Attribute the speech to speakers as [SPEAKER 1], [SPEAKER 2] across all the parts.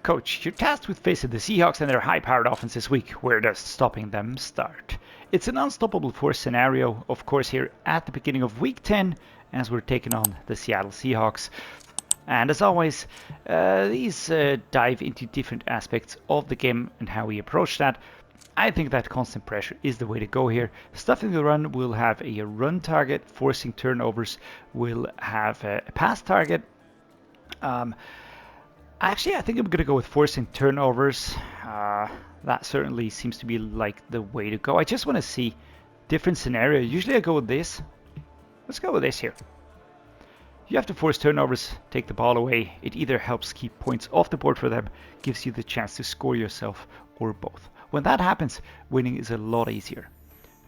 [SPEAKER 1] Coach, you're tasked with facing the Seahawks and their high-powered offense this week. Where does stopping them start? It's an unstoppable force scenario, of course, here at the beginning of Week 10, as we're taking on the Seattle Seahawks. And as always, these dive into different aspects of the game and how we approach that. I think that constant pressure is the way to go here. Stuffing the run will have a run target. Forcing turnovers will have a pass target. Actually, I think I'm going to go with forcing turnovers. That certainly seems to be like the way to go. I just want to see different scenario. Usually I go with this. Let's go with this here. You have to force turnovers, take the ball away. It either helps keep points off the board for them, gives you the chance to score yourself, or both. When that happens, winning is a lot easier.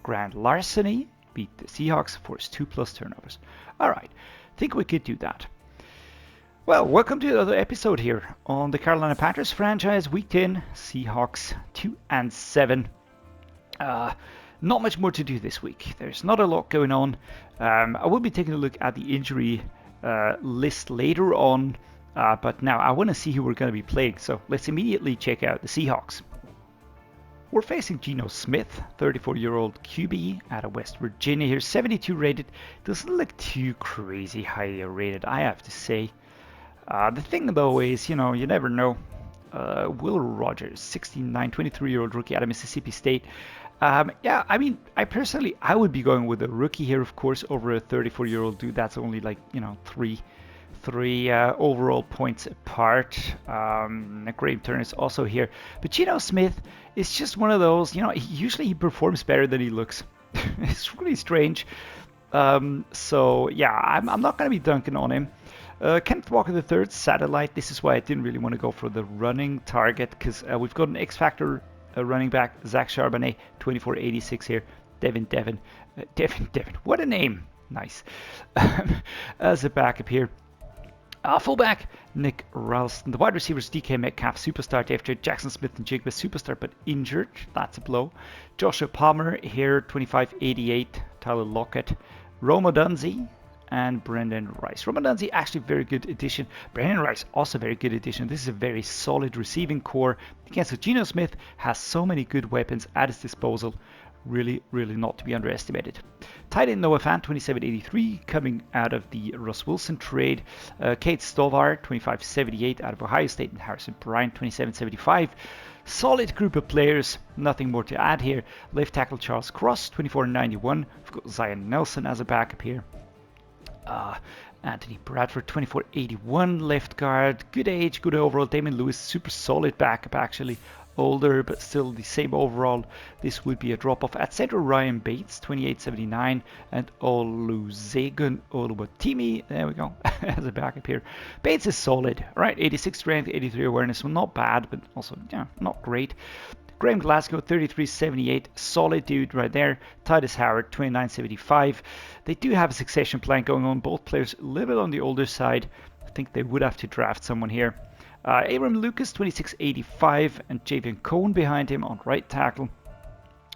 [SPEAKER 1] Grand Larceny beat the Seahawks, force 2+ turnovers. Alright, think we could do that. Well, welcome to another episode here on the Carolina Panthers Franchise, Week 10, Seahawks 2-7. Not much more to do this week. There's not a lot going on. I will be taking a look at the injury list later on, but now I want to see who we're going to be playing, so let's immediately check out the Seahawks. We're facing Geno Smith, 34-year-old QB out of West Virginia here, 72 rated. Doesn't look too crazy highly rated, I have to say. The thing though is, you never know. Will Rogers, 69, 23-year-old rookie out of Mississippi State. Yeah, I mean, I would be going with a rookie here, of course, over a 34-year-old dude. That's only like, three overall points apart. Graham Turner is also here. But Geno Smith is just one of those, usually he performs better than he looks. It's really strange. So, yeah, I'm not going to be dunking on him. Kenneth Walker III, satellite. This is why I didn't really want to go for the running target, because we've got an X-Factor running back, Zach Charbonnet, 2486 here. Devin. What a name. Nice. As a backup here. Fullback, Nick Ralston. The wide receivers, DK Metcalf, superstar Dave Trade, Jackson Smith and Jigba, superstar but injured. That's a blow. Joshua Palmer here, 2588. Tyler Lockett. Roma Dunze and Brendan Rice. Roma Dunze, actually very good addition. Brendan Rice, also very good addition. This is a very solid receiving core. Again, so Geno Smith has so many good weapons at his disposal. Really not to be underestimated. Tight end Noah Fant, 2783, coming out of the Russ Wilson trade. Kate Stovar, 2578, out of Ohio State, and Harrison Bryant, 2775. Solid group of players, nothing more to add here. Left tackle Charles Cross, 2491. We've got Zion Nelson as a backup here. Anthony Bradford, 2481, left guard. Good age, good overall. Damon Lewis, super solid backup actually. Older, but still the same overall. This would be a drop-off. At center, Ryan Bates, 2879, and Olusegun Oluwatimi, there we go, as a backup here. Bates is solid, right? 86 strength, 83 awareness, well, not bad, but also, not great. Graham Glasgow, 3378, solid dude right there. Titus Howard, 2975. They do have a succession plan going on. Both players a little bit on the older side. I think they would have to draft someone here. Abram Lucas, 2685, and Javion Cohn behind him on right tackle.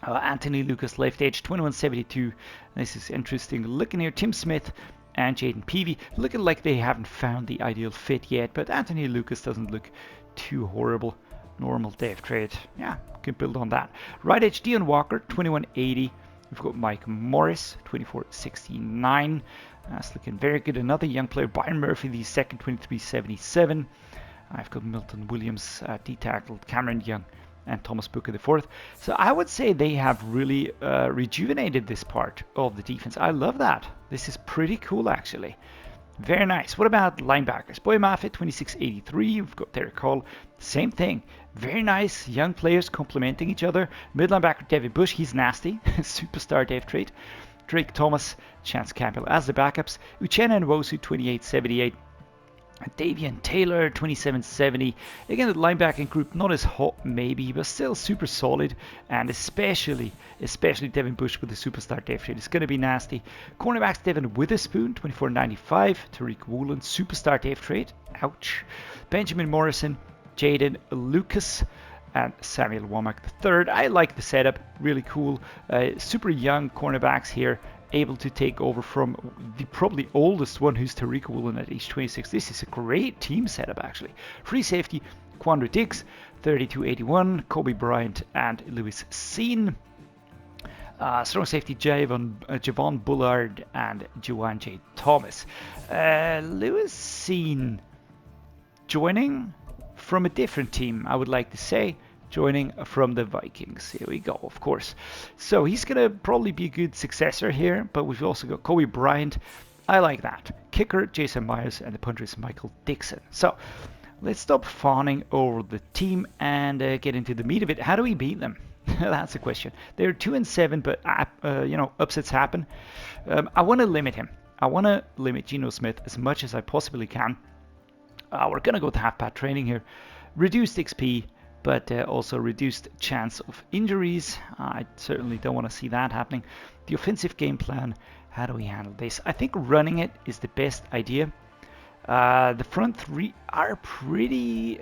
[SPEAKER 1] Anthony Lucas, left edge, 2172. This is interesting. Looking here, Tim Smith and Jaden Peavy, looking like they haven't found the ideal fit yet, but Anthony Lucas doesn't look too horrible. Normal Dave trade. Yeah, can build on that. Right edge, Dion Walker, 2180. We've got Mike Morris, 2469. That's looking very good. Another young player, Byron Murphy, the second, 2377. I've got Milton Williams, D-tackled, Cameron Young, and Thomas Booker the fourth. So I would say they have really rejuvenated this part of the defense. I love that. This is pretty cool, actually. Very nice. What about linebackers? Boy Maffitt, 2683. We've got Derek Hall. Same thing. Very nice. Young players complementing each other. Mid linebacker Devin Bush. He's nasty. Superstar Dave Trade. Drake Thomas, Chance Campbell as the backups. Uchenna Nwosu, 2878. Davian Taylor, 2770. Again, the linebacking group not as hot maybe, but still super solid, and especially Devin Bush with the superstar Dave Trade. It's going to be nasty. Cornerbacks Devin Witherspoon, 2495. Tariq Woolen, superstar Dave Trade. Ouch. Benjamin Morrison, Jaden Lucas, and Samuel Womack III. I like the setup, really cool. Super young cornerbacks here, able to take over from the probably oldest one, who's Tariq Woolen at age 26. This is a great team setup, actually. Free safety, Quandre Diggs, 32-81, Kobe Bryant and Lewis Seen. Strong safety Javon Bullard and Juwan J. Thomas. Lewis Seen joining from a different team, I would like to say. Joining from the Vikings. Here we go, of course. So he's going to probably be a good successor here, but we've also got Kobe Bryant. I like that. Kicker, Jason Myers, and the punter is Michael Dixon. So let's stop fawning over the team and get into the meat of it. How do we beat them? That's the question. They're 2-7, but upsets happen. I want to limit him. I want to limit Geno Smith as much as I possibly can. We're going to go to half-pad training here. Reduced XP, but also reduced chance of injuries. I certainly don't want to see that happening. The offensive game plan, how do we handle this? I think running it is the best idea. The front three are pretty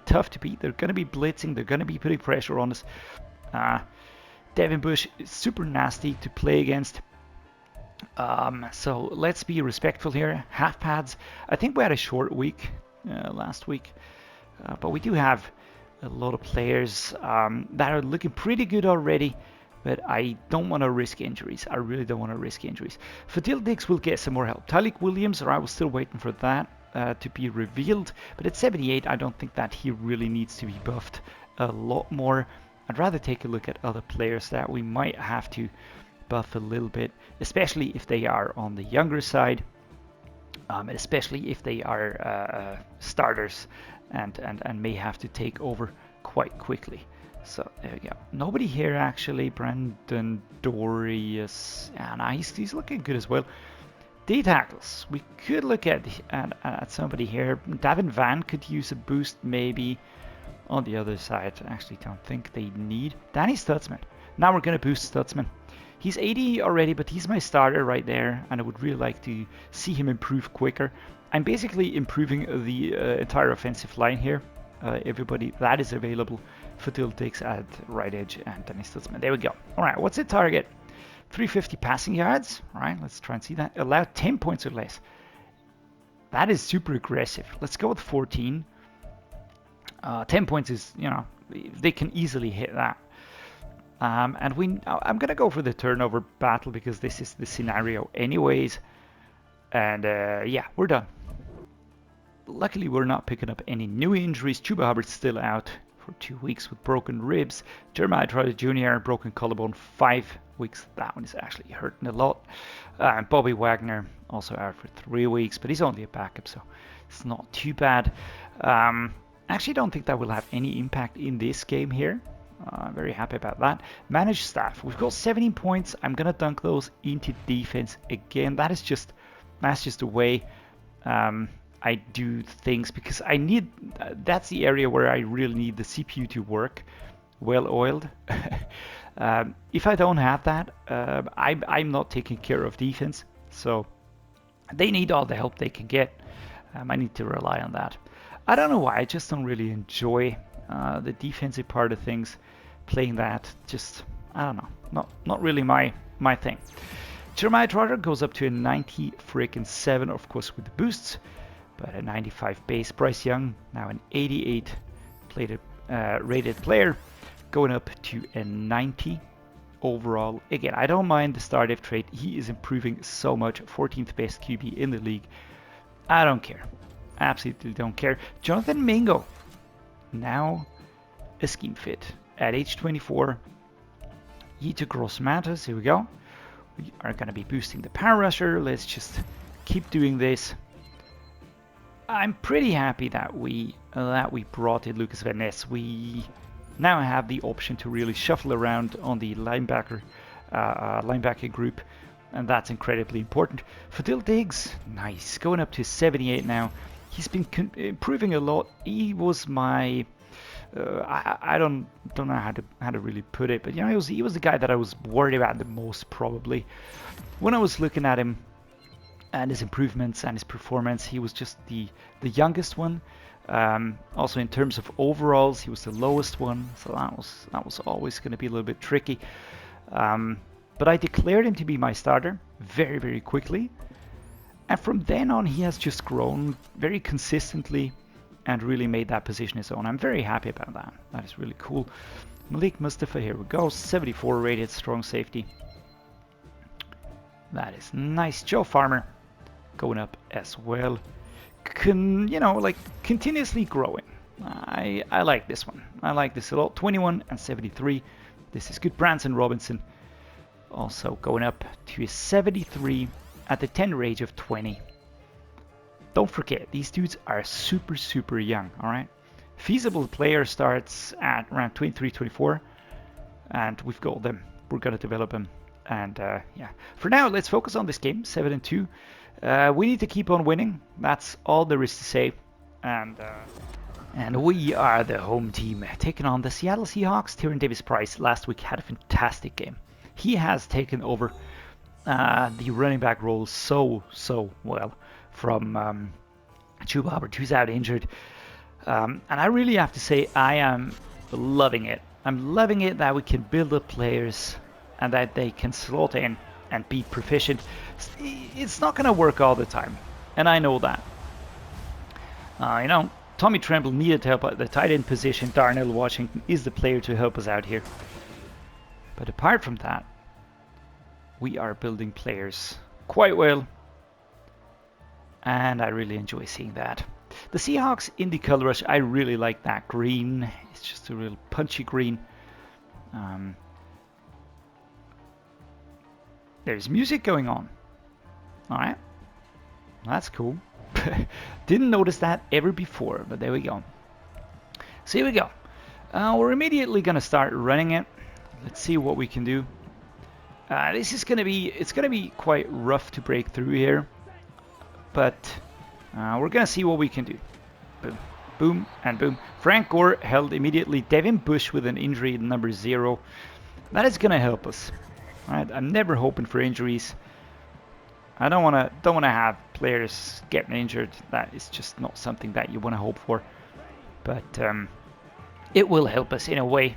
[SPEAKER 1] tough to beat. They're going to be blitzing. They're going to be putting pressure on us. Devin Bush is super nasty to play against. So let's be respectful here. Half pads. I think we had a short week last week. But we do have a lot of players that are looking pretty good already, but I don't want to risk injuries. I really don't want to risk injuries. Fadil Diggs will get some more help. Tyleik Williams, I was still waiting for that to be revealed, but at 78, I don't think that he really needs to be buffed a lot more. I'd rather take a look at other players that we might have to buff a little bit, especially if they are on the younger side, especially if they are starters. And may have to take over quite quickly. So there we go. Nobody here actually. Brandon Dorius. Yeah, he's looking good as well. D tackles. We could look at somebody here. Davin Van could use a boost maybe. On the other side, I actually don't think they need. Danny Stutzman. Now we're going to boost Stutzman. He's 80 already, but he's my starter right there. And I would really like to see him improve quicker. I'm basically improving the entire offensive line here. Everybody that is available. Fadil Diggs at right edge and Dennis Stutzman. There we go. All right, what's the target? 350 passing yards. All right, let's try and see that. Allow 10 points or less. That is super aggressive. Let's go with 14. 10 points is, they can easily hit that. And I'm going to go for the turnover battle because this is the scenario anyways. And yeah, we're done. Luckily, we're not picking up any new injuries. Chuba Hubbard's still out for 2 weeks with broken ribs. Jeremiah Trotter Jr., broken collarbone, 5 weeks. That one is actually hurting a lot. Bobby Wagner also out for 3 weeks, but he's only a backup, so it's not too bad. I actually don't think that will have any impact in this game here. I'm very happy about that. Managed staff. We've got 17 points. I'm going to dunk those into defense again. That's just the way I do things because I need. That's the area where I really need the CPU to work well oiled. If I don't have that, I'm not taking care of defense. So they need all the help they can get. I need to rely on that. I don't know why. I just don't really enjoy the defensive part of things. Playing that, just I don't know. Not really my thing. Jeremiah Trotter goes up to a 90-7, of course, with the boosts, but a 95 base. Bryce Young, now an 88 rated player, going up to a 90 overall. Again, I don't mind the Star Dev trait. He is improving so much. 14th best QB in the league. I don't care. Absolutely don't care. Jonathan Mingo, now a scheme fit. At age 24, he took Ross Matters. Here we go. We are going to be boosting the power rusher. Let's just keep doing this. I'm pretty happy that we brought in Lucas Van Ness. We now have the option to really shuffle around on the linebacker group, and that's incredibly important. Fadil Diggs, nice, going up to 78 now. He's been improving a lot. He was my I don't know how to really put it, but he was the guy that I was worried about the most probably. When I was looking at him and his improvements and his performance, he was just the youngest one. Also in terms of overalls, he was the lowest one, so that was always going to be a little bit tricky. But I declared him to be my starter very, very quickly. And from then on, he has just grown very consistently. and really made that position his own. I'm very happy about that. That is really cool. Malik Mustafa, here we go. 74 rated, strong safety. That is nice. Joe Farmer going up as well. You know, like continuously growing. I like this one. I like this a lot. 21 and 73. This is good. Branson Robinson also going up to a 73 at the tender age of 20. Don't forget, these dudes are super, super young, all right? Feasible player starts at around 23, 24, and we've got them. We're going to develop them. And yeah, for now, let's focus on this game, 7-2. We need to keep on winning. That's all there is to say. And we are the home team taking on the Seattle Seahawks. Tyrion Davis-Price last week had a fantastic game. He has taken over the running back role so well from Chuba Hubbard, who's out injured. And I really have to say I am loving it. I'm loving it that we can build up players and that they can slot in and be proficient. It's not going to work all the time, and I know that. You know, Tommy Tremble needed help at the tight end position. Darnell Washington is the player to help us out here. But apart from that, we are building players quite well, and I really enjoy seeing that. The Seahawks in the color rush, I really like that green. It's just a real punchy green. There's music going on. Alright. That's cool. Didn't notice that ever before, but there we go. So here we go. We're immediately going to start running it. Let's see what we can do. This is going to be, it's going to be quite rough to break through here. But we're going to see what we can do. Boom, boom, and boom. Frank Gore held immediately. Devin Bush with an injury at number 0. That is going to help us. Right? I'm never hoping for injuries. I don't want to have players getting injured. That is just not something that you want to hope for. But it will help us in a way.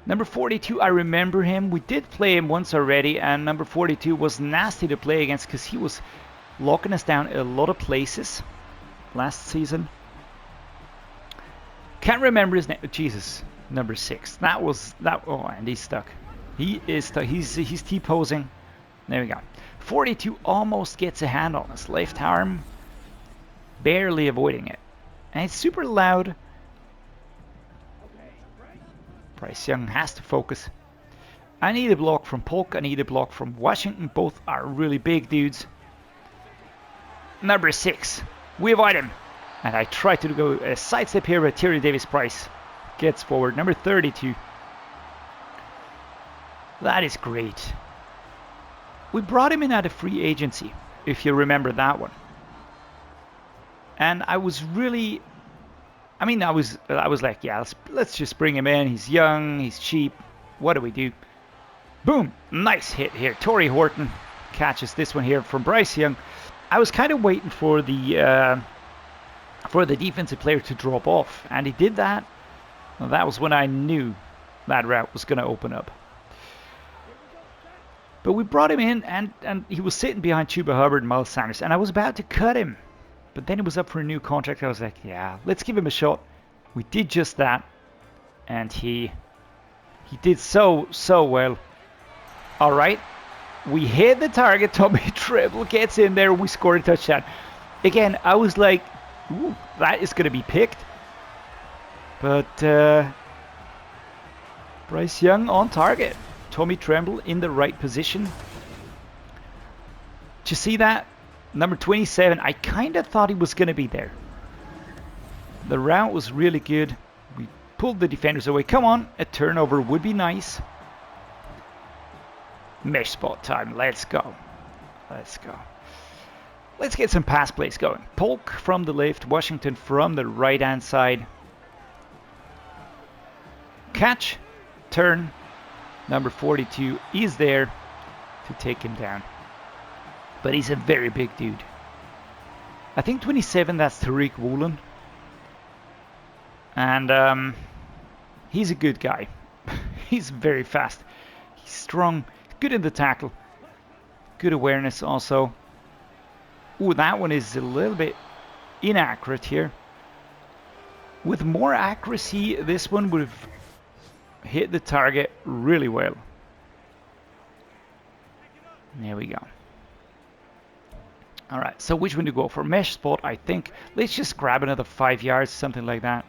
[SPEAKER 1] Number 42, I remember him. We did play him once already, and number 42 was nasty to play against because he was locking us down a lot of places last season. Can't remember his name. Jesus, number 6. That was that. Oh, and he's stuck. He is stuck. He's T-posing. There we go. 42 almost gets a hand on us. Left arm, barely avoiding it, and it's super loud. Bryce Young has to focus. I need a block from Polk. I need a block from Washington. Both are really big dudes. Number 6. We avoid him. And I try to go a sidestep here, but Tyrion Davis-Price gets forward. Number 32. That is great. We brought him in at a free agency, if you remember that one. And I was really... I mean, I was like, yeah, let's just bring him in. He's young, he's cheap. What do we do? Boom! Nice hit here. Torrey Horton catches this one here from Bryce Young. I was kind of waiting for the defensive player to drop off, and he did that. Well, that was when I knew that route was going to open up. But we brought him in, and he was sitting behind Chuba Hubbard and Miles Sanders, and I was about to cut him. But then he was up for a new contract. I was like, yeah, let's give him a shot. We did just that, and he did so well. All right, we hit the target. Tommy Tremble gets in there. We scored a touchdown. Again, I was like, ooh, that is going to be picked. But Bryce Young on target. Tommy Tremble in the right position. Did you see that? Number 27, I kind of thought he was going to be there. The route was really good. We pulled the defenders away. Come on, a turnover would be nice. Mesh spot time. Let's go. Let's go. Let's get some pass plays going. Polk from the left, Washington from the right-hand side. Catch, turn. Number 42 is there to take him down. But he's a very big dude. I think 27, that's Tariq Woolen. And he's a good guy. He's very fast. He's strong. Good in the tackle. Good awareness also. Ooh, that one is a little bit inaccurate here. With more accuracy, this one would have hit the target really well. There we go. Alright, so which one to go for? Mesh spot, I think. Let's just grab another 5 yards, something like that.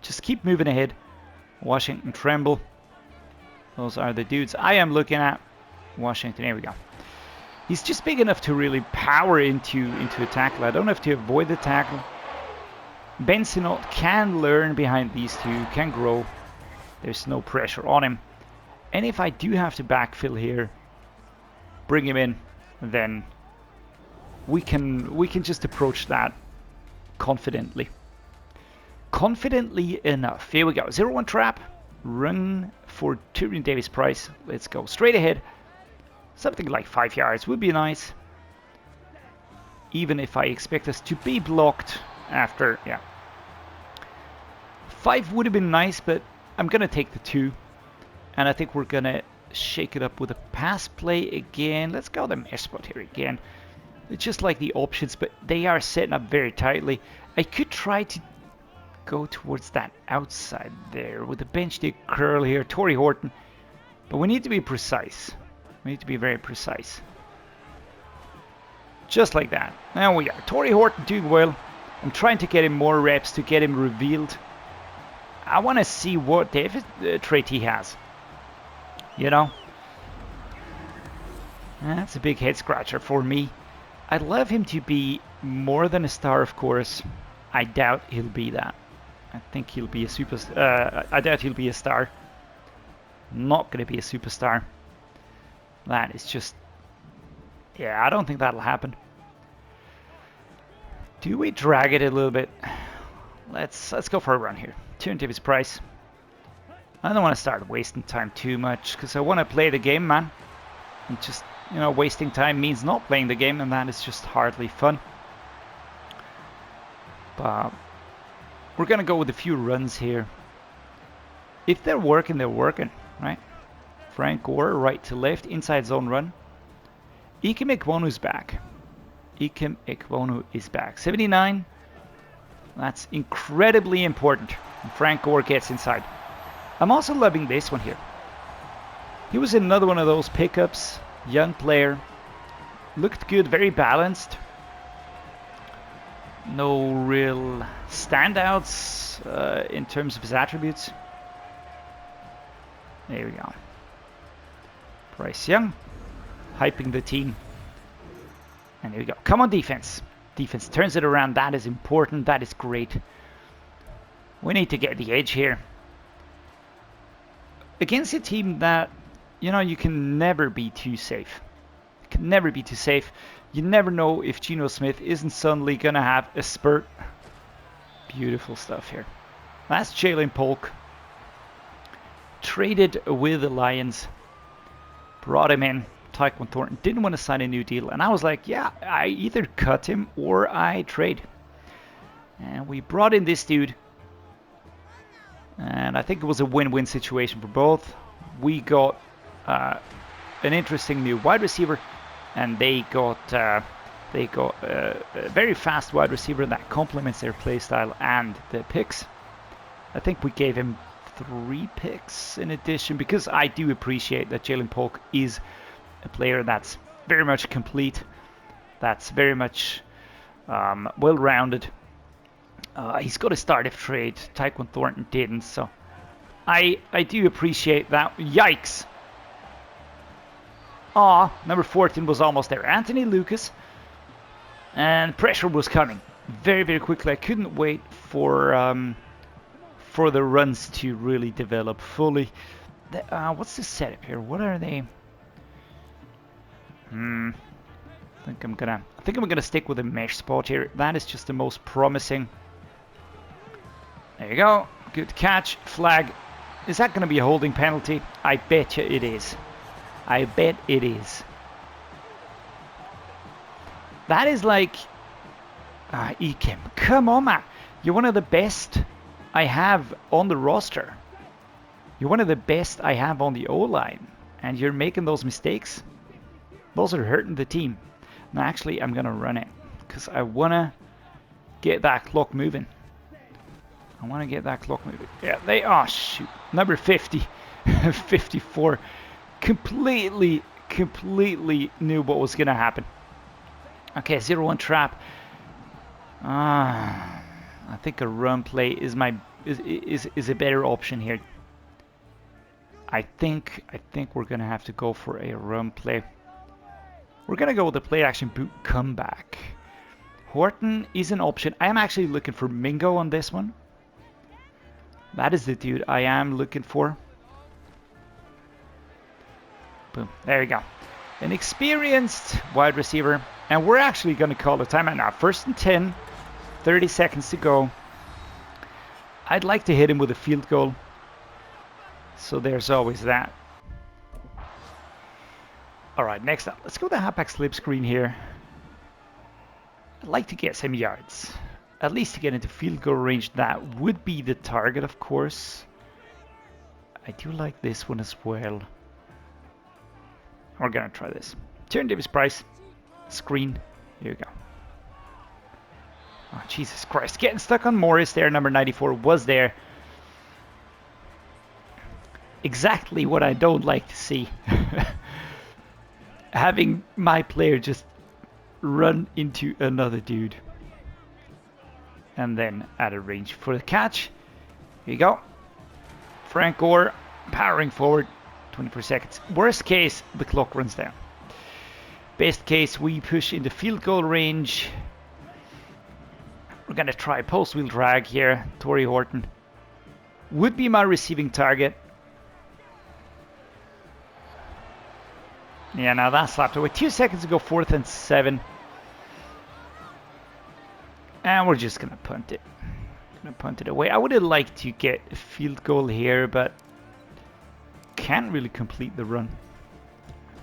[SPEAKER 1] Just keep moving ahead. Washington Tremble. Those are the dudes I am looking at. Washington, there we go. He's just big enough to really power into a tackle. I don't have to avoid the tackle. Bensinot can learn behind these two, can grow. There's no pressure on him. And if I do have to backfill here, bring him in, then we can just approach that confidently. Confidently enough. Here we go. 0-1 trap. Run for Tyrion Davis Price. Let's go straight ahead. Something like 5 yards would be nice. Even if I expect us to be blocked after, yeah. 5 would have been nice, but I'm going to take the 2. And I think we're going to shake it up with a pass play again. Let's go the mesh spot here again. It's just like the options, but they are setting up very tightly. I could try to go towards that outside there with the bench dig curl here. Torrey Horton. But we need to be precise. We need to be very precise. Just like that. There we are. Torrey Horton doing well. I'm trying to get him more reps to get him revealed. I want to see what trait he has. You know? That's a big head scratcher for me. I'd love him to be more than a star, of course. I doubt he'll be that. I think he'll be a superstar. I doubt he'll be a star. Not going to be a superstar. That is just... yeah, I don't think that'll happen. Do we drag it a little bit? Let's go for a run here. Tyrion Davis Price. I don't want to start wasting time too much, because I want to play the game, man. And just, you know, wasting time means not playing the game, and that is just hardly fun. But we're going to go with a few runs here. If they're working, right? Frank Gore, right to left, inside zone run. Ikem Ekwonu's back. Ikem Ekwonu is back. 79. That's incredibly important. And Frank Gore gets inside. I'm also loving this one here. He was another one of those pickups. Young player. Looked good, very balanced. No real standouts in terms of his attributes. There we go. Bryce Young, hyping the team. And there we go. Come on, defense. Defense turns it around. That is important. That is great. We need to get the edge here. Against a team that, you know, you can never be too safe. You can never be too safe. You never know if Geno Smith isn't suddenly going to have a spurt. Beautiful stuff here. That's Jalen Polk. Traded with the Lions. Brought him in. Tyquan Thornton didn't want to sign a new deal. And I was like, yeah, I either cut him or I trade. And we brought in this dude. And I think it was a win-win situation for both. We got an interesting new wide receiver. And they got a very fast wide receiver that complements their playstyle and the picks. I think we gave him 3 picks in addition, because I do appreciate that Jalen Polk is a player that's very much complete, that's very much well-rounded. He's got a startup trade. Tyquan Thornton didn't, so I do appreciate that. Yikes! Number 14 was almost there. Anthony Lucas, and pressure was coming very, very quickly. I couldn't wait for the runs to really develop fully. What's the setup here? What are they? I think I'm gonna stick with a mesh spot here. That is just the most promising. There you go. Good catch. Flag. Is that gonna be a holding penalty? I bet you it is. I bet it is. That is like Ikem. Come on, man. You're one of the best I have on the roster. You're one of the best I have on the O-line. And you're making those mistakes. Those are hurting the team. Now, actually, I'm going to run it. Because I want to get that clock moving. I want to get that clock moving. Yeah, oh shoot. Number 50, 54. Completely knew what was going to happen. Okay, 0-1 trap. I think a run play is is a better option here. I think we're going to have to go for a run play. We're going to go with the play action boot comeback. Horton is an option. I am actually looking for Mingo on this one. That is the dude I am looking for. Boom. There you go. An experienced wide receiver. And we're actually going to call a timeout now. 1st and 10. 30 seconds to go. I'd like to hit him with a field goal. So there's always that. Alright, next up. Let's go to halfback slip screen here. I'd like to get some yards. At least to get into field goal range. That would be the target, of course. I do like this one as well. We're gonna try this. Tyrion Davis-Price. Screen. Here you go. Oh, Jesus Christ. Getting stuck on Morris there. Number 94 was there. Exactly what I don't like to see. Having my player just run into another dude. And then out of range for the catch. Here you go. Frank Gore powering forward. 24 seconds. Worst case, the clock runs down. Best case, we push into field goal range. We're going to try post wheel drag here. Torrey Horton would be my receiving target. Yeah, now that's slapped away. 2 seconds to go, 4th and 7. And we're just going to punt it. Going to punt it away. I would have liked to get a field goal here, but can't really complete the run.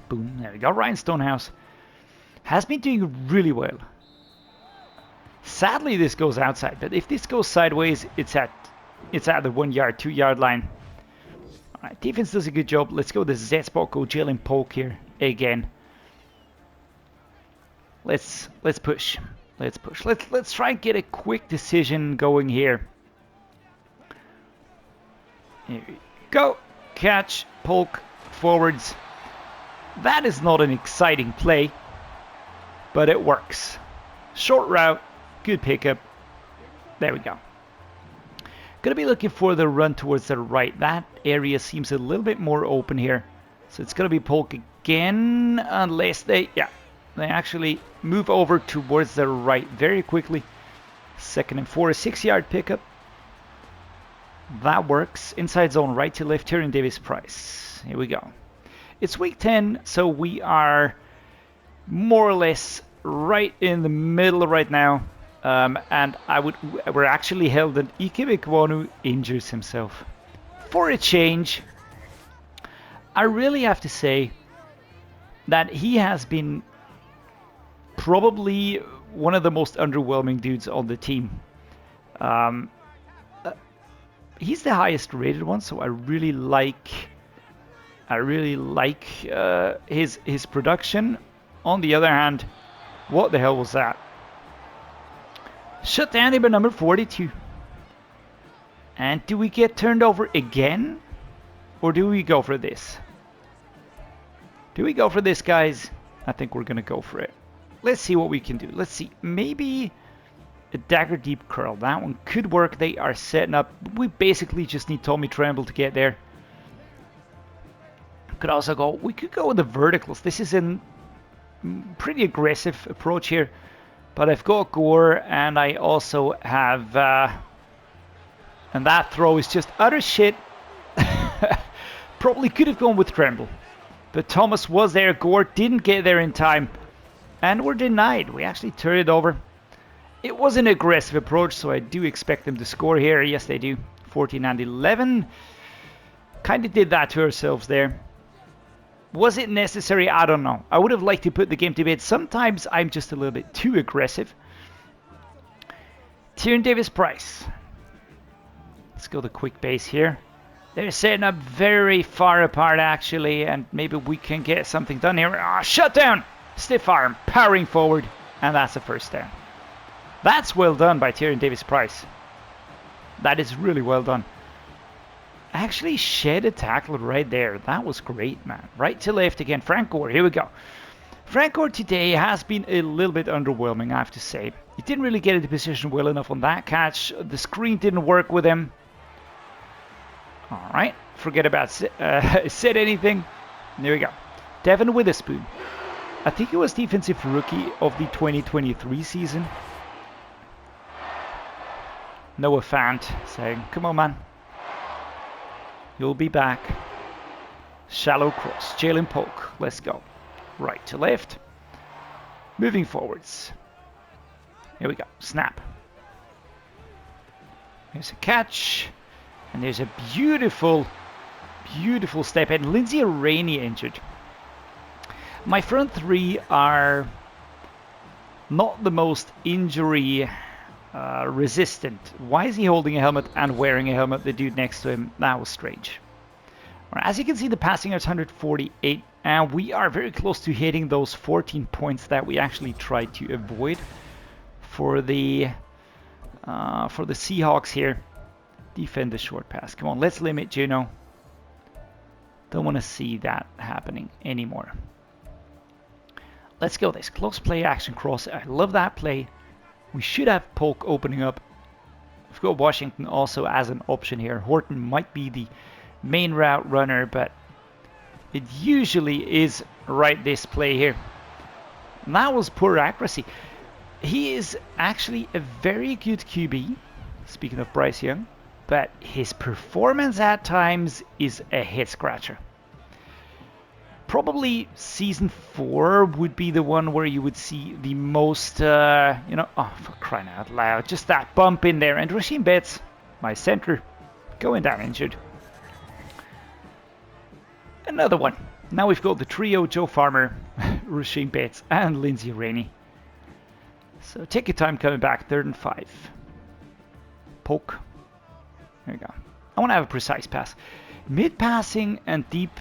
[SPEAKER 1] Boom, there we go. Ryan Stonehouse has been doing really well. Sadly, this goes outside, but if this goes sideways, it's at the 1 yard, 2 yard line. All right, defense does a good job. Let's go the Z spot, go Jalen Polk here again. Let's push. Let's push. Let's try and get a quick decision going here. Here we go. Catch, Polk, forwards. That is not an exciting play, but it works. Short route, good pickup. There we go. Gonna be looking for the run towards the right. That area seems a little bit more open here. So it's gonna be Polk again, unless they actually move over towards the right very quickly. 2nd and 4, a 6 yard pickup. That works. Inside zone, right to left, Tyrion Davis-Price. Here we go. It's week 10, so we are more or less right in the middle right now. And we're actually held that Ike Ekwonu injures himself. For a change, I really have to say that he has been probably one of the most underwhelming dudes on the team. He's the highest rated one, so I really like his production. On the other hand, what the hell was that? Shut down by number 42. And do we get turned over again? Or do we go for this? Do we go for this, guys? I think we're going to go for it. Let's see what we can do. Let's see. Maybe a dagger deep curl. That one could work. They are setting up. We basically just need Tommy Tremble to get there. Could also go. We could go with the verticals. This is a pretty aggressive approach here. But I've got Gore, and I also have... and that throw is just utter shit. Probably could have gone with Tremble. But Thomas was there. Gore didn't get there in time. And we're denied. We actually turned it over. It was an aggressive approach, so I do expect them to score here. Yes, they do. 14 and 11. Kind of did that to ourselves there. Was it necessary? I don't know. I would have liked to put the game to bed. Sometimes I'm just a little bit too aggressive. Tyrion Davis-Price. Let's go the quick base here. They're setting up very far apart, actually, and maybe we can get something done here. Ah, shut down! Stiff arm, powering forward, and that's a first down. That's well done by Tyrion Davis-Price. That is really well done. Actually shed a tackle right there. That was great, man. Right to left again. Frank Gore, here we go. Frank Gore today has been a little bit underwhelming, I have to say. He didn't really get into position well enough on that catch. The screen didn't work with him. All right, forget about said anything. There we go. Devin Witherspoon. I think he was defensive rookie of the 2023 season. Noah Fant saying, come on, man. You'll be back. Shallow cross. Jalen Polk. Let's go. Right to left. Moving forwards. Here we go. Snap. There's a catch. And there's a beautiful, beautiful step. And Lindsay Rainey injured. My front three are not the most injury resistant. Why is he holding a helmet and wearing a helmet? The dude next to him, that was strange. Right, as you can see, the passing is 148, and we are very close to hitting those 14 points that we actually tried to avoid for the Seahawks here. Defend the short pass. Come on, let's limit Juno. Don't want to see that happening anymore. Let's go this close play action cross. I love that play. We should have Polk opening up. We've got Washington also as an option here. Horton might be the main route runner, but it usually is right this play here. And that was poor accuracy. He is actually a very good QB, speaking of Bryce Young, but his performance at times is a head scratcher. Probably season 4 would be the one where you would see the most, oh, for crying out loud, just that bump in there. And Rasheem Betts, my center, going down injured. Another one. Now we've got the trio: Joe Farmer, Rasheem Betts, and Lindsay Rainey. So take your time coming back. 3rd and 5. Poke. There you go. I want to have a precise pass. Mid passing and deep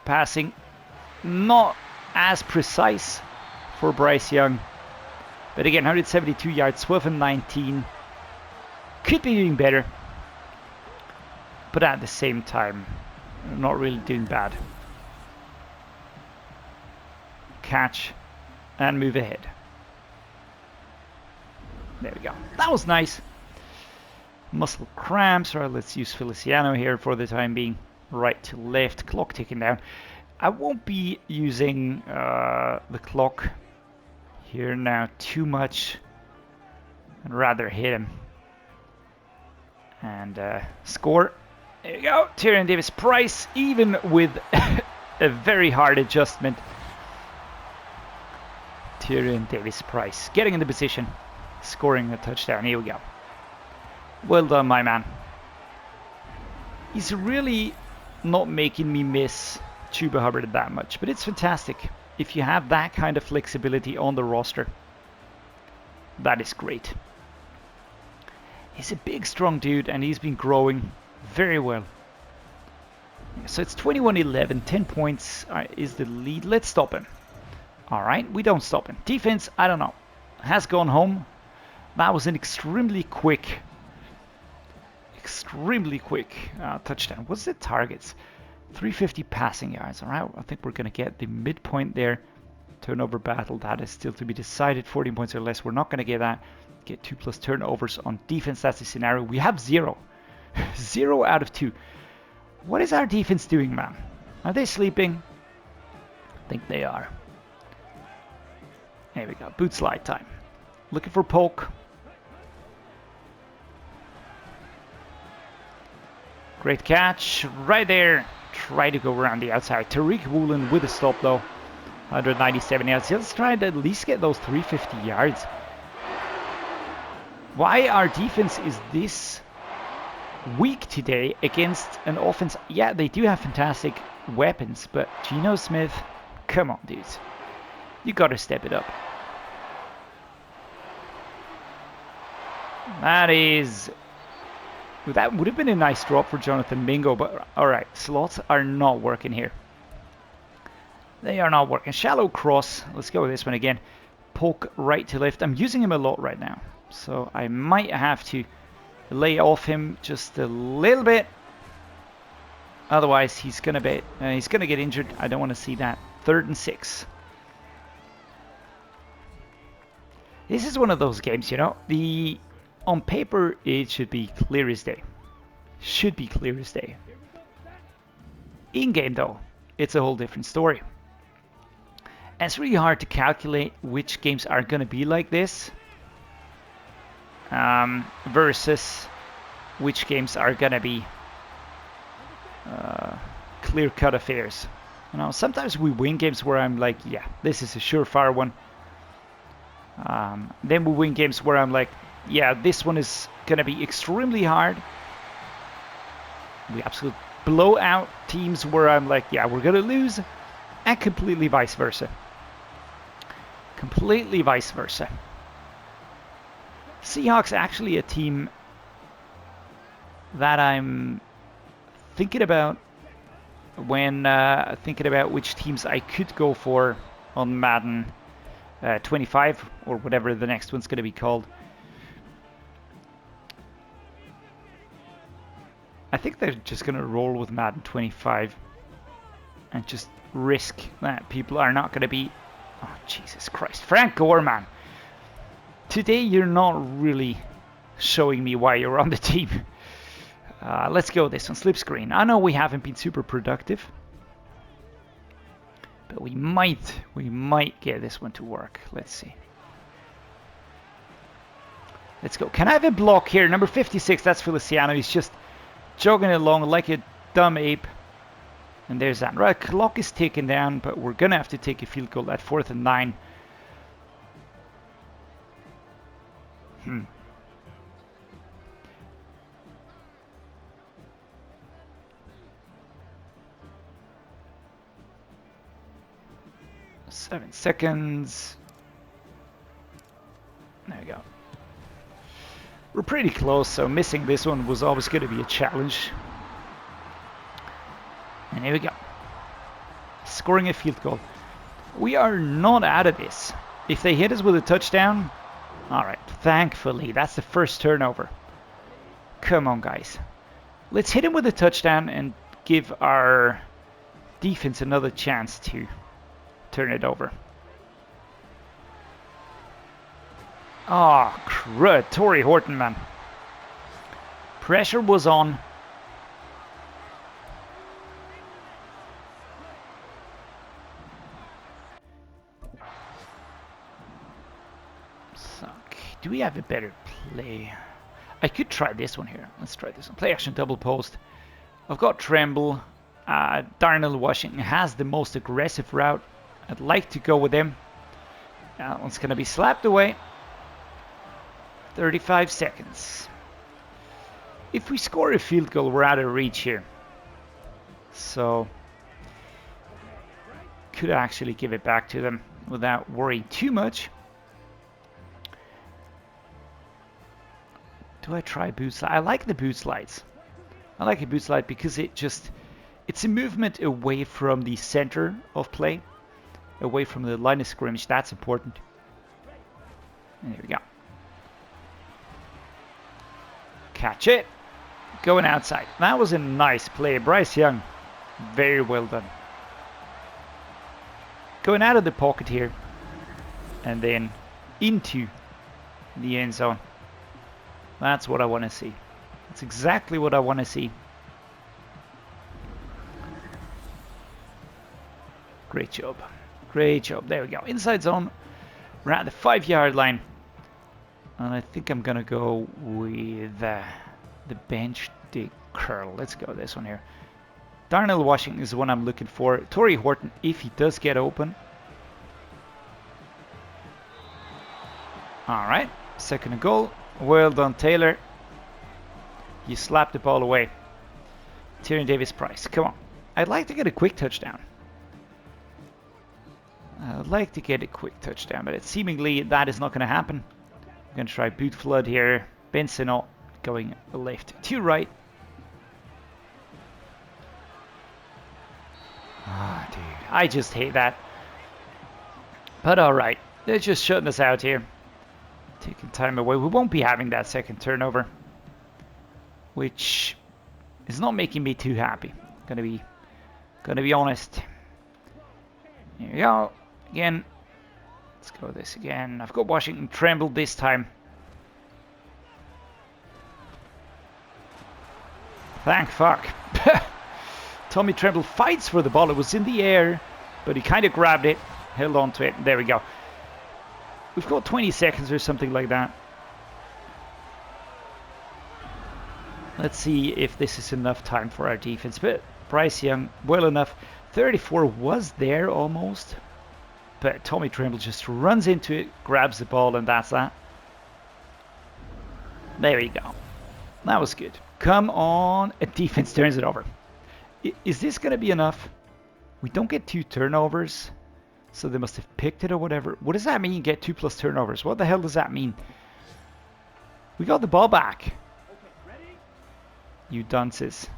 [SPEAKER 1] passing, not as precise for Bryce Young. But again, 172 yards, 12 and 19. Could be doing better. But at the same time, not really doing bad. Catch and move ahead. There we go. That was nice. Muscle cramps. Right, let's use Feliciano here for the time being. Right to left, clock ticking down. I won't be using the clock here now too much. I'd rather hit him. And score. There you go. Tyrion Davis-Price, even with a very hard adjustment. Tyrion Davis-Price getting in the position, scoring a touchdown. Here we go. Well done, my man. He's really not making me miss Chuba Hubbard that much, but it's fantastic if you have that kind of flexibility on the roster. That is great. He's a big, strong dude, and he's been growing very well. So it's 21-11, 10 points is the lead. Let's stop him. All right, we don't stop him. Defense, I don't know, has gone home. That was an extremely quick touchdown. What's the targets? 350 passing yards. All right, I think we're going to get the midpoint there. Turnover battle, that is still to be decided. 14 points or less, we're not going to get that. Get 2+ turnovers on defense. That's the scenario. We have 0. 0 out of 2. What is our defense doing, man? Are they sleeping? I think they are. There we go. Boot slide time. Looking for Polk. Great catch. Right there. Try to go around the outside. Tariq Woolen with a stop, though. 197 yards. Let's try to at least get those 350 yards. Why our defense is this weak today against an offense? Yeah, they do have fantastic weapons, but Geno Smith, come on, dudes. You gotta step it up. That would have been a nice drop for Jonathan Mingo, but alright, slots are not working here. They are not working. Shallow cross. Let's go with this one again. Poke right to left. I'm using him a lot right now, so I might have to lay off him just a little bit. Otherwise, he's gonna get injured. I don't want to see that. 3rd and 6. This is one of those games, you know. On paper, it should be clear as day. Should be clear as day. In game, though, it's a whole different story. And it's really hard to calculate which games are gonna be like this, versus which games are gonna be clear-cut affairs. You know, sometimes we win games where I'm like, yeah, this is a surefire one. Then we win games where I'm like, yeah, this one is gonna be extremely hard. We absolutely blow out teams where I'm like, yeah, we're gonna lose, and completely vice versa. Completely vice versa. Seahawks actually a team that I'm thinking about when thinking about which teams I could go for on Madden 25 or whatever the next one's going to be called. I think they're just going to roll with Madden 25 and just risk that people are not going to be... Oh, Jesus Christ. Frank Gore, man. Today you're not really showing me why you're on the team. Let's go this one. Slip screen. I know we haven't been super productive, but we might get this one to work. Let's see. Let's go. Can I have a block here? Number 56, that's Feliciano. He's just jogging along like a dumb ape. And there's that. Right, clock is ticking down, but we're going to have to take a field goal at 4th and 9. Hmm. Seven seconds. There we go. We're pretty close, so missing this one was always going to be a challenge. And here we go. Scoring a field goal. We are not out of this. If they hit us with a touchdown... Alright, thankfully, that's the first turnover. Come on, guys. Let's hit him with a touchdown and give our defense another chance to turn it over. Oh, crud. Torrey Horton, man. Pressure was on. Suck. Do we have a better play? I could try this one here. Let's try this one. Play action double post. I've got Tremble. Darnell Washington has the most aggressive route. I'd like to go with him. That one's going to be slapped away. 35 seconds. If we score a field goal, we're out of reach here. So, could actually give it back to them without worrying too much. Do I try boot slide? I like the boot slides. I like a boot slide because it's a movement away from the center of play, away from the line of scrimmage. That's important. And there we go. Catch it. Going outside. That was a nice play. Bryce Young. Very well done. Going out of the pocket here. And then into the end zone. That's what I want to see. That's exactly what I want to see. Great job. Great job. There we go. Inside zone. We're at the 5-yard line. And I think I'm going to go with the bench dig curl. Let's go this one here. Darnell Washington is the one I'm looking for. Torrey Horton, if he does get open. Alright. Second and goal. Well done, Taylor. You slapped the ball away. Tyrion Davis-Price. Come on. I'd like to get a quick touchdown. I'd like to get a quick touchdown, but seemingly that is not going to happen. I'm going to try boot flood here. Benson going left to right. Ah, dude. I just hate that. But alright. They're just shutting us out here. Taking time away. We won't be having that second turnover. which is not making me too happy. Gonna be honest. Here we go. Again. Let's go with this again. I've got Washington Tremble this time. Thank fuck. Tommy Tremble fights for the ball. It was in the air, but he kind of grabbed it, held on to it. There we go. We've got 20 seconds or something like that. Let's see if this is enough time for our defense. But Bryce Young, well enough. 34 was there almost. But Tommy Tremble just runs into it, grabs the ball, and that's that. There we go. That was good. Come on. A defense turns it over. Is this going to be enough? We don't get 2 turnovers. So they must have picked it or whatever. What does that mean, get 2 plus turnovers? What the hell does that mean? We got the ball back. You dunces.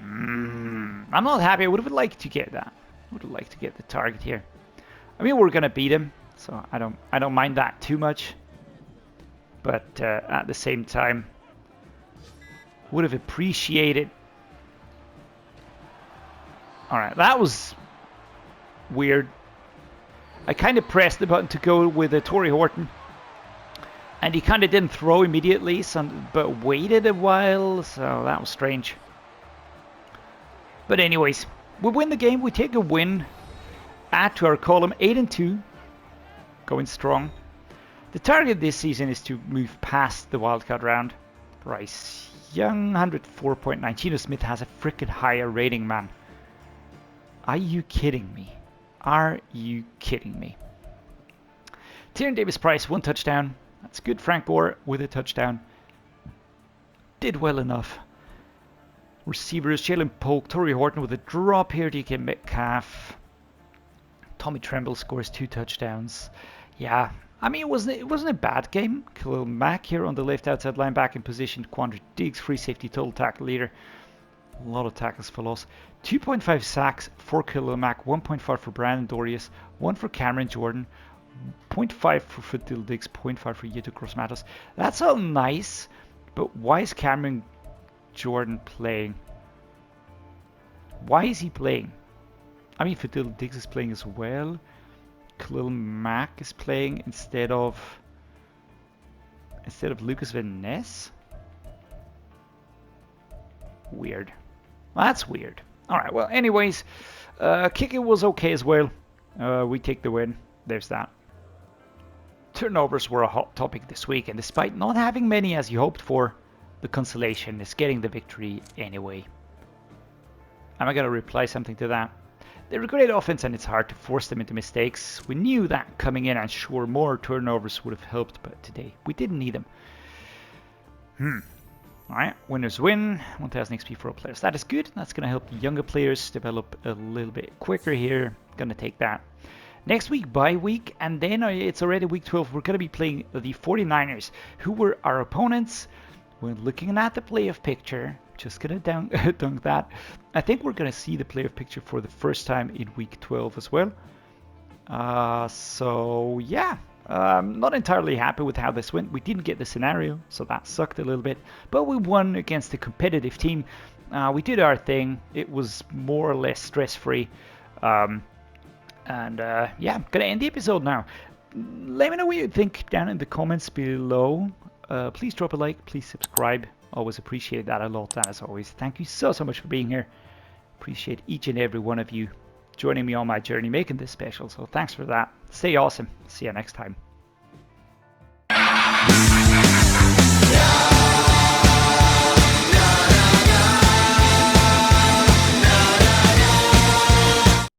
[SPEAKER 1] I'm not happy. I would have liked to get that. Would have liked to get the target here. I mean, we're gonna beat him, so I don't mind that too much. But at the same time, would have appreciated. All right, that was weird. I kind of pressed the button to go with Torrey Horton, and he kind of didn't throw immediately, but waited a while, so that was strange. But anyways, we win the game. We take a win. Add to our column 8-2. Going strong. The target this season is to move past the wildcard round. Bryce Young, 104.9. Geno Smith has a freaking higher rating, man. Are you kidding me? Are you kidding me? Tyrion Davis-Price, 1 touchdown. That's good. Frank Gore with a touchdown. Did well enough. Receivers, Jalen Polk, Torrey Horton with a drop here. DK Metcalf. Tommy Tremble scores 2 touchdowns. Yeah, I mean, it wasn't a bad game. KHALIL Mack here on the left outside linebacker position. Quandre Diggs, free safety, total tackle leader. A lot of tackles for loss. 2.5 sacks for KHALIL Mack. 1.5 for Brandon Dorius. 1 for Cameron Jordan. 0.5 for Phil Diggs. 0.5 for Yetur Gross-Matos. That's all nice, but why is Cameron Jordan playing? Why is he playing? I mean, Fadil Diggs is playing as well. KHALIL Mack is playing instead of Lucas Van Ness. Weird. Well, that's weird. All right. Well, anyways, kicking was okay as well. We take the win. There's that. Turnovers were a hot topic this week, and despite not having many as you hoped for, the consolation is getting the victory anyway. Am I going to reply something to that? They're a great offense and it's hard to force them into mistakes. We knew that coming in, and sure, more turnovers would have helped, but today we didn't need them. Alright, winners win. 1000 XP for all players. That is good. That's going to help the younger players develop a little bit quicker here. Going to take that. Next week, bye week, and then it's already week 12. We're going to be playing the 49ers, who were our opponents. When looking at the playoff picture, just gonna dunk that. I think we're gonna see the playoff picture for the first time in week 12 as well. So yeah, not entirely happy with how this went. We didn't get the scenario, so that sucked a little bit. But we won against a competitive team. We did our thing. It was more or less stress-free. Yeah, I'm gonna end the episode now. Let me know what you think down in the comments below. Please drop a like, please subscribe. Always appreciate that a lot. And as always, thank you so much for being here. Appreciate each and every one of you joining me on my journey, making this special. So thanks for that. Stay awesome. See you next time.